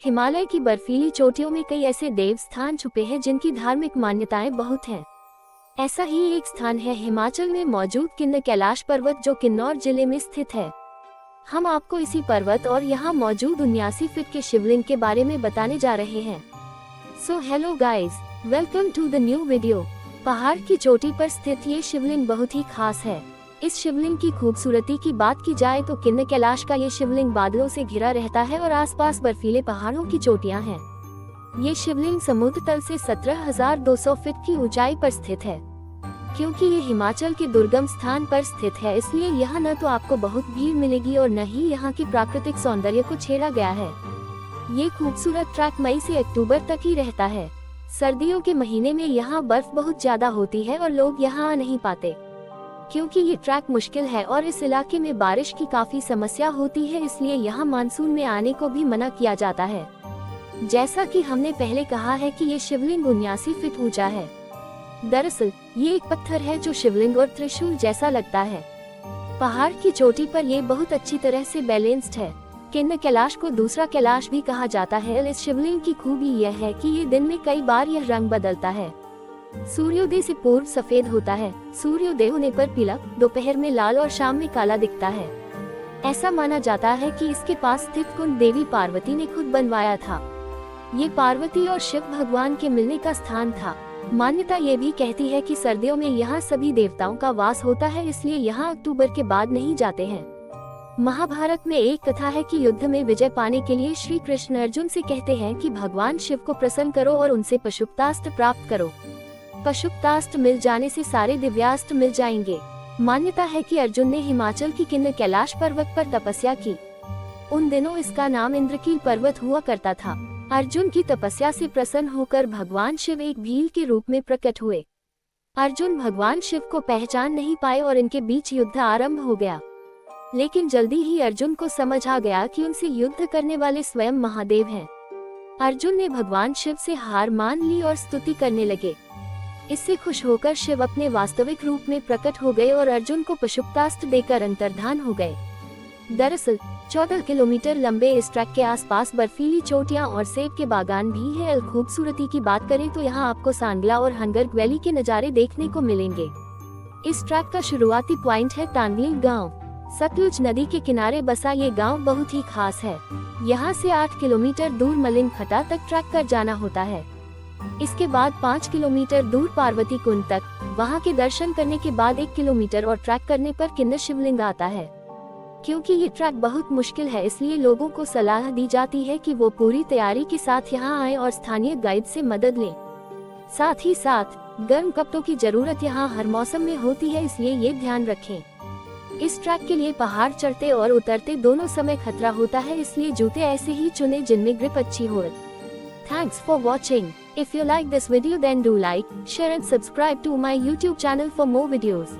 हिमालय की बर्फीली चोटियों में कई ऐसे देव स्थान छुपे हैं जिनकी धार्मिक मान्यताएं बहुत हैं। ऐसा ही एक स्थान है हिमाचल में मौजूद किन्नर कैलाश पर्वत, जो किन्नौर जिले में स्थित है। हम आपको इसी पर्वत और यहाँ मौजूद 79 फीट के शिवलिंग के बारे में बताने जा रहे हैं। So hello guys, welcome to the new video. पहाड़ की चोटी पर स्थित ये शिवलिंग बहुत ही खास है। इस शिवलिंग की खूबसूरती की बात की जाए तो किन्नर कैलाश का ये शिवलिंग बादलों से घिरा रहता है और आसपास बर्फीले पहाड़ों की चोटियां हैं। ये शिवलिंग समुद्र तल से 17,200 फीट की ऊंचाई पर स्थित है। क्योंकि ये हिमाचल के दुर्गम स्थान पर स्थित है, इसलिए यहाँ न तो आपको बहुत भीड़ मिलेगी और न ही यहाँ की प्राकृतिक सौंदर्य को छेड़ा गया है। ये खूबसूरत ट्रैक मई से अक्टूबर तक ही रहता है। सर्दियों के महीने में यहाँ बर्फ बहुत ज्यादा होती है और लोग यहाँ आ नहीं पाते, क्योंकि ये ट्रैक मुश्किल है और इस इलाके में बारिश की काफी समस्या होती है, इसलिए यहाँ मानसून में आने को भी मना किया जाता है। जैसा कि हमने पहले कहा है कि ये शिवलिंग 79 फीट ऊंचा है। दरअसल ये एक पत्थर है जो शिवलिंग और त्रिशूल जैसा लगता है। पहाड़ की चोटी पर ये बहुत अच्छी तरह से बैलेंस्ड है। किन्नर कैलाश को दूसरा कैलाश भी कहा जाता है। इस शिवलिंग की खूबी यह है कि ये दिन में कई बार यह रंग बदलता है। सूर्योदय से पूर्व सफेद होता है, सूर्योदय होने पर पीला, दोपहर में लाल और शाम में काला दिखता है। ऐसा माना जाता है कि इसके पास स्थित कुंड देवी पार्वती ने खुद बनवाया था। ये पार्वती और शिव भगवान के मिलने का स्थान था। मान्यता ये भी कहती है कि सर्दियों में यहाँ सभी देवताओं का वास होता है, इसलिए यहाँ अक्टूबर के बाद नहीं जाते हैं। महाभारत में एक कथा है कि युद्ध में विजय पाने के लिए श्री कृष्ण अर्जुन से कहते हैं कि भगवान शिव को प्रसन्न करो और उनसे पशुपतास्त्र प्राप्त करो। पशुपतास्त्र मिल जाने से सारे दिव्यास्त्र मिल जाएंगे। मान्यता है कि अर्जुन ने हिमाचल की किन्नर कैलाश पर्वत पर तपस्या की। उन दिनों इसका नाम इंद्रकील पर्वत हुआ करता था। अर्जुन की तपस्या से प्रसन्न होकर भगवान शिव एक भील के रूप में प्रकट हुए। अर्जुन भगवान शिव को पहचान नहीं पाए और इनके बीच युद्ध आरंभ हो गया। लेकिन जल्दी ही अर्जुन को समझ आ गया कि उनसे युद्ध करने वाले स्वयं महादेव हैं। अर्जुन ने भगवान शिव से हार मान ली और स्तुति करने लगे। इससे खुश होकर शिव अपने वास्तविक रूप में प्रकट हो गए और अर्जुन को पशुपतास्त्र देकर अंतर्धान हो गए। दरअसल 14 किलोमीटर लंबे इस ट्रैक के आसपास बर्फीली चोटियां और सेब के बागान भी है। खूबसूरती की बात करें तो यहाँ आपको सांगला और हंगर्ग वैली के नज़ारे देखने को मिलेंगे। इस ट्रैक का शुरुआती पॉइंट है तांगील गाँव। सतलुज नदी के किनारे बसा ये गाँव बहुत ही खास है। यहाँ से 8 किलोमीटर दूर मलिंग खटा तक ट्रैक कर जाना होता है। इसके बाद 5 किलोमीटर दूर पार्वती कुंड तक, वहां के दर्शन करने के बाद 1 किलोमीटर और ट्रैक करने पर किन्नर शिवलिंग आता है। क्योंकि ये ट्रैक बहुत मुश्किल है, इसलिए लोगों को सलाह दी जाती है कि वो पूरी तैयारी के साथ यहाँ आएं और स्थानीय गाइड से मदद लें। साथ ही साथ गर्म कपड़ों की जरूरत यहाँ हर मौसम में होती है, इसलिए ये ध्यान रखें। इस ट्रैक के लिए पहाड़ चढ़ते और उतरते दोनों समय खतरा होता है, इसलिए जूते ऐसे ही चुने जिनमें ग्रिप अच्छी हो। Thanks for watching. If you like this video then do like, share and subscribe to my YouTube channel for more videos.